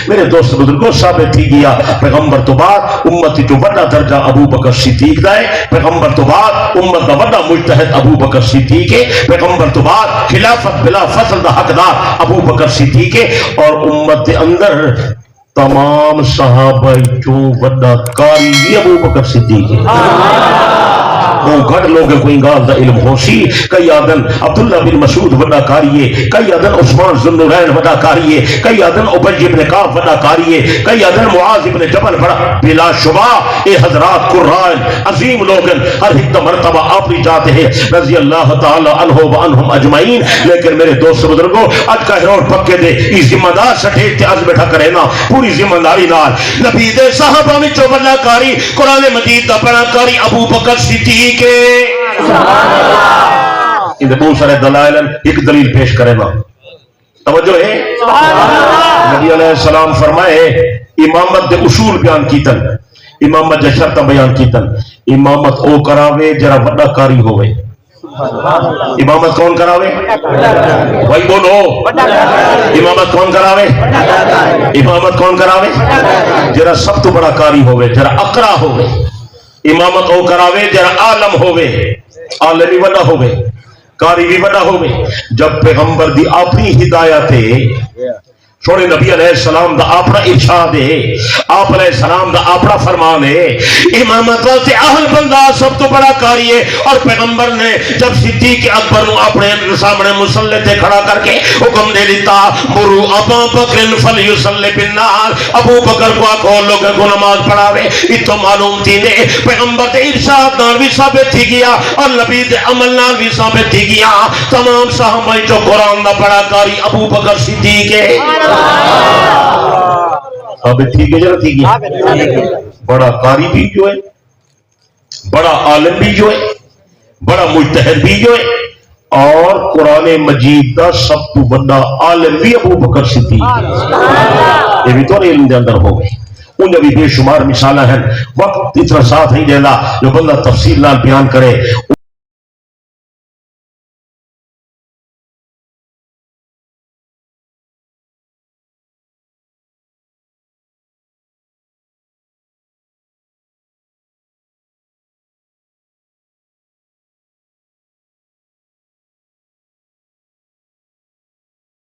میرے دوست بزرگوں ثابت تھی گیا پیغمبر تو بعد امت جو بڑا درجہ ابو بکر صدیق دا ہے، پیغمبر تو بعد امت دا بڑا مجتہد ابو بکر صدیق ہے، پیغمبر تو بعد خلافت بلا فصل دا حقدار ابو بکر صدیق ہے، اور امت دے اندر تمام صحابہ جو بڑا قاری بھی ابو بکر صدیق ہے۔ وہ گھٹ لوگ کوئی گال دا علم ہوشی، کئی آدن عبداللہ بن مسعود وڈا کاریے، کئی آدن عثمان ذوالنورین وڈا کاریے، کئی آدن ابی بن کعب وڈا کاریے، کئی آدن معاذ بن جبل بڑا، بلا شبہ اے حضرات قرآن عظیم لوگن ہر ایک مرتبہ اپنی جاتے ہیں رضی اللہ تعالی عنہ و عنہم اجمعین۔ لیکن میرے دوست بزرگوں اج کا ہرور پکے دے ای ذمہ دار سٹھے تے از بیٹھا کرے نا پوری ذمہ داری نال نبی دے صحابہ وچ وڈا کاری قرآن مجید دا بڑا کاری ابو بکر صدیق کے ان بہت سارے دلائل ایک دلیل پیش کرے نا، توجہ ہے۔ نبی علیہ السلام فرمائے امامت دے اصول بیان کیتن، امامت دے شرط بیان کیتن، امامت او کراوے جرا بڑا کاری ہوئے۔ امامت کون کراوے؟ بھائی بولو، امامت کون کراوے؟ امامت کون کراوے؟ جرا سب تو بڑا کاری ہوئے، جرا اقرا ہوئے۔ امامت او کراوے جرا عالم ہوئے، عالم بھی بڑا ہوئے، کاری بھی بڑا ہوئے۔ جب پیغمبر دی اپنی ہدایت ہے، چھوڑے نبی علیہ السلام دا اپنا ارشاد ہے، آپ علیہ السلام دا اپنا فرمان ہے، امامت سے اہل بندہ سب تو بڑا کاری ہے۔ اور پیغمبر نے جب صدیق اکبر نو اپنے سامنے مصلی تے کھڑا کر کے حکم دے دیتا مرو ابا بکر فلیصلی بالناس، ابو بکر کو آکھو لوگوں کو نماز پڑھاوے، اتو معلوم تھی دے پیغمبر دے ارشاد نال بھی ثابت تھی گیا اور نبی دے عمل نال بھی ثابت تھی گیا تمام صحابہ جو قرآن دا بڑا کاری ابو بکر صدیق ہے۔ ثابت تھی کہ جرا تھی گیا بڑا قاری بھی جو ہے، بڑا عالم بھی جو ہے، بڑا مجتہد بھی جو ہے، اور قرآن مجید دا سب تو بڑا عالم بھی ابو بکر صدیق ہے۔ یہ بھی تو علم دے اندر ہو گئے، انہیں بھی بے شمار مثالیں ہیں، وقت اتنا ساتھ نہیں دینا جو بندہ تفصیل نال بیان کرے۔